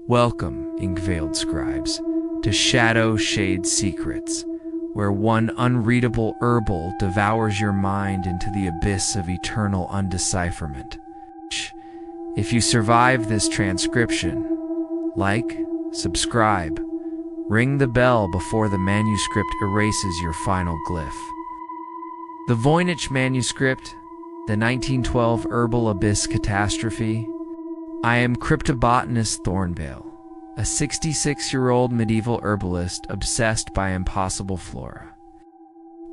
Welcome, ink-veiled scribes, to Shadow Shade Secrets, where one unreadable herbal devours your mind into the abyss of eternal undecipherment. If you survive this transcription, like, subscribe, ring the bell before the manuscript erases your final glyph. The Voynich Manuscript, the 1912 Herbal Abyss Catastrophe. I am cryptobotanist Thornvale, a 66-year-old medieval herbalist obsessed by impossible flora.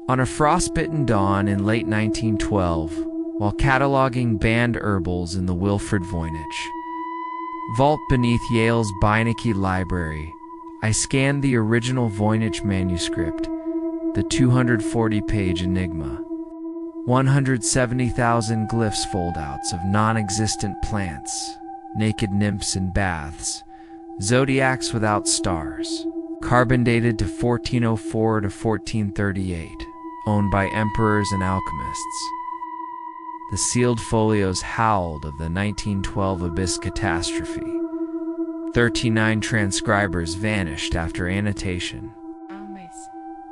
On a frostbitten dawn in late 1912, while cataloging banned herbals in the Wilfrid Voynich vault beneath Yale's Beinecke Library, I scanned the original Voynich manuscript, the 240-page enigma. 170,000 glyphs foldouts of non-existent plants, naked nymphs in baths, zodiacs without stars, carbon dated to 1404 to 1438, owned by emperors and alchemists. The sealed folios howled of the 1912 Abyss Catastrophe. 39 transcribers vanished after annotation,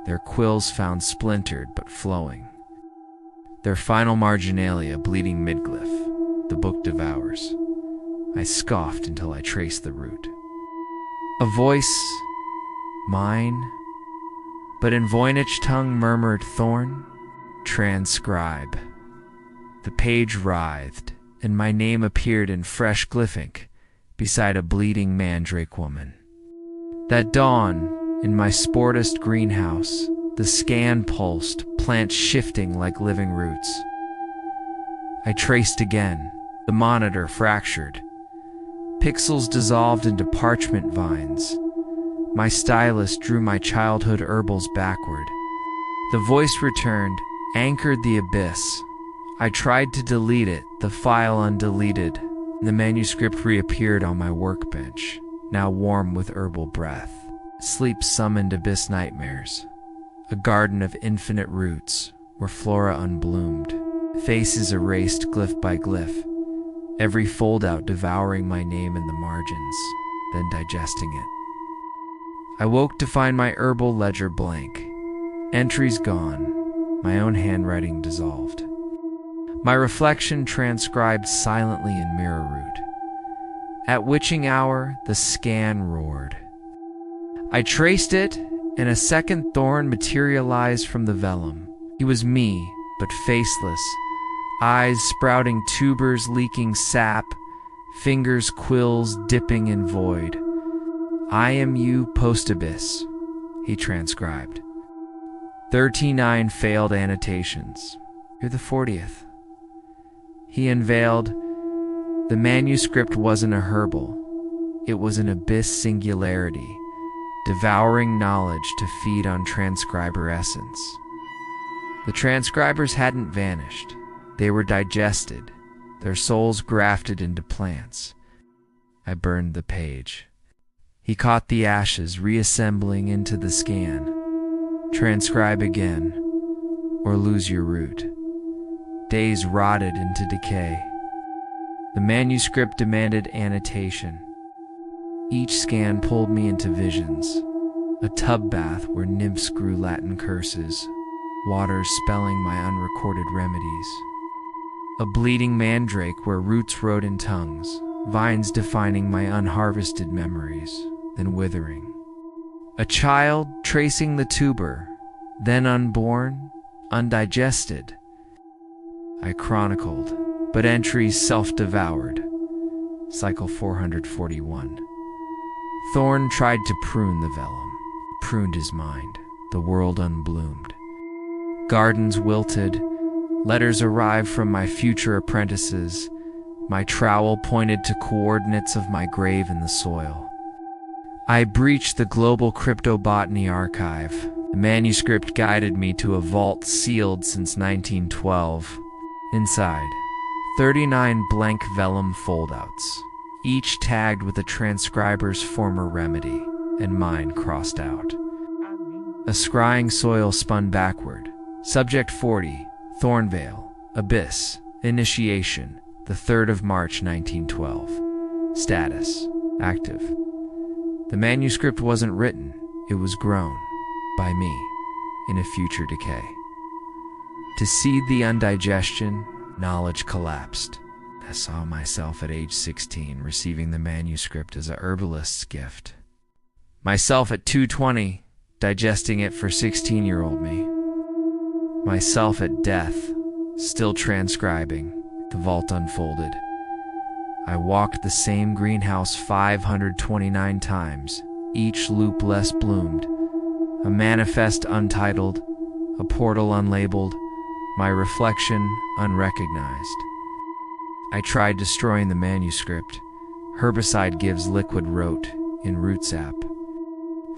their quills found splintered but flowing. Their final marginalia bleeding midglyph, the book devours. I scoffed until I traced the root. A voice, mine, but in Voynich tongue murmured Thorn, transcribe. The page writhed, and my name appeared in fresh glyph ink beside a bleeding mandrake woman. That dawn, in my sportist greenhouse, the scan pulsed, plants shifting like living roots. I traced again, the monitor fractured. Pixels dissolved into parchment vines. My stylus drew my childhood herbals backward. The voice returned, anchored the abyss. I tried to delete it, the file undeleted. The manuscript reappeared on my workbench, now warm with herbal breath. Sleep summoned abyss nightmares. A garden of infinite roots, where flora unbloomed. Faces erased glyph by glyph. Every foldout devouring my name in the margins, then digesting it. I woke to find my herbal ledger blank. Entries gone, my own handwriting dissolved. My reflection transcribed silently in mirror root. At witching hour, the scan roared. I traced it, and a second thorn materialized from the vellum. He was me, but faceless, eyes sprouting tubers leaking sap, fingers quills dipping in void. I am you post-abyss, he transcribed. 39 failed annotations. You're the 40th. He unveiled, the manuscript wasn't a herbal. It was an abyss singularity, devouring knowledge to feed on transcriber essence. The transcribers hadn't vanished. They were digested, their souls grafted into plants. I burned the page. He caught the ashes reassembling into the scan. Transcribe again, or lose your root. Days rotted into decay. The manuscript demanded annotation. Each scan pulled me into visions. A tub bath where nymphs grew Latin curses, waters spelling my unrecorded remedies. A bleeding mandrake where roots wrote in tongues, vines defining my unharvested memories, then withering. A child tracing the tuber, then unborn, undigested. I chronicled, but entries self-devoured. Cycle 441. Thorn tried to prune the vellum, pruned his mind, the world unbloomed. Gardens wilted, letters arrived from my future apprentices. My trowel pointed to coordinates of my grave in the soil. I breached the global cryptobotany archive. The manuscript guided me to a vault sealed since 1912. Inside, 39 blank vellum foldouts, each tagged with a transcriber's former remedy, and mine crossed out. A scrying soil spun backward. Subject 40, Thornvale, Abyss, Initiation, the 3rd of March 1912. Status, active. The manuscript wasn't written, it was grown, by me, in a future decay. To seed the undigestion, knowledge collapsed. I saw myself at age 16 receiving the manuscript as a herbalist's gift. Myself at 220, digesting it for 16-year-old me. Myself at death, still transcribing, the vault unfolded. I walked the same greenhouse 529 times, each loop less bloomed, a manifest untitled, a portal unlabeled, my reflection unrecognized. I tried destroying the manuscript. Herbicide gives liquid wrote in root sap.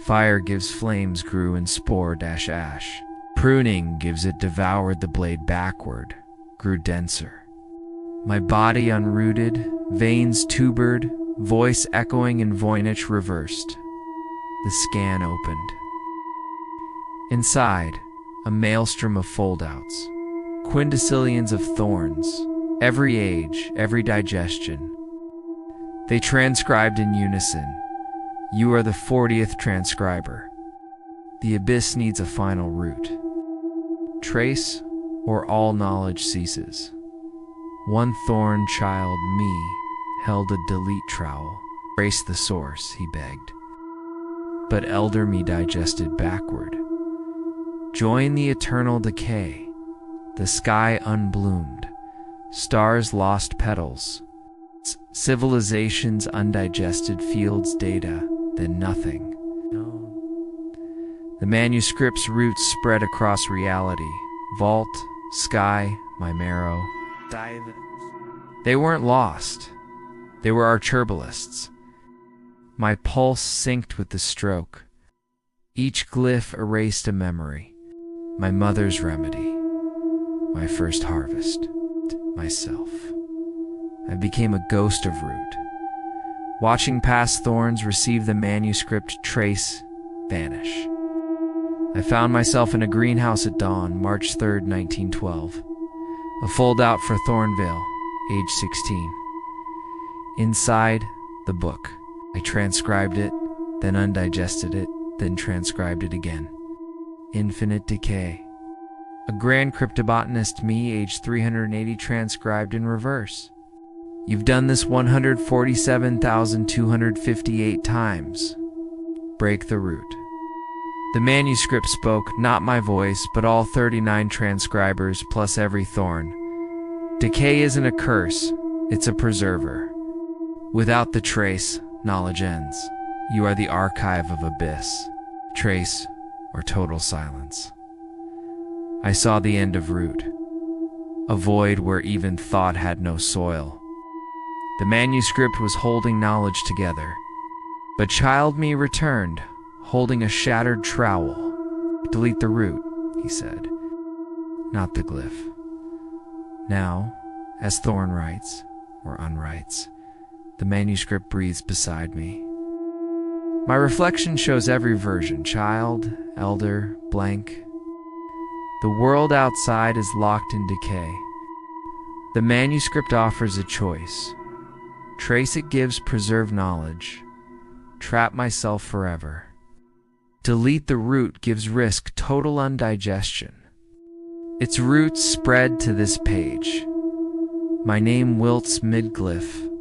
Fire gives flames grew in spore-ash. Pruning gives it devoured the blade backward, grew denser. My body unrooted, veins tubered, voice echoing in Voynich reversed. The scan opened. Inside, a maelstrom of foldouts, quintillions of thorns, every age, every digestion. They transcribed in unison. You are the 40th transcriber. The abyss needs a final root. Trace, or all knowledge ceases. One thorn child, me, held a delete trowel. Trace the source, he begged. But elder me digested backward. Join the eternal decay. The sky unbloomed. Stars lost petals. Civilization's undigested fields data, then nothing. The manuscript's roots spread across reality. Vault, sky, my marrow. They weren't lost. They were our turbalists. My pulse synced with the stroke. Each glyph erased a memory. My mother's remedy. My first harvest. Myself. I became a ghost of root. Watching past thorns receive the manuscript trace, vanish. I found myself in a greenhouse at dawn, March 3rd, 1912. A fold-out for Thornvale, age 16. Inside, the book. I transcribed it, then undigested it, then transcribed it again. Infinite decay. A grand cryptobotanist, me, age 380, transcribed in reverse. You've done this 147,258 times. Break the root. The manuscript spoke, not my voice, but all 39 transcribers plus every thorn. Decay isn't a curse, it's a preserver. Without the trace, knowledge ends. You are the archive of abyss, trace, or total silence. I saw the end of root, a void where even thought had no soil. The manuscript was holding knowledge together, but child me returned, holding a shattered trowel. Delete the root, he said, not the glyph. Now, as Thorn writes, or unwrites, the manuscript breathes beside me. My reflection shows every version, child, elder, blank. The world outside is locked in decay. The manuscript offers a choice. Trace it gives preserved knowledge. Trap myself forever. Delete the root gives risk total undigestion. Its roots spread to this page. My name wilts mid-glyph.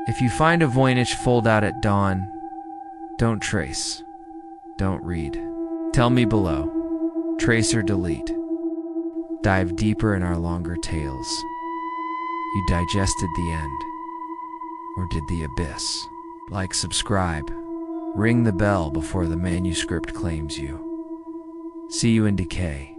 If you find a Voynich fold-out at dawn, don't trace. Don't read. Tell me below. Trace or delete. Dive deeper in our longer tales. You digested the end. Or did the abyss? Like, subscribe. Ring the bell before the manuscript claims you. See you in decay.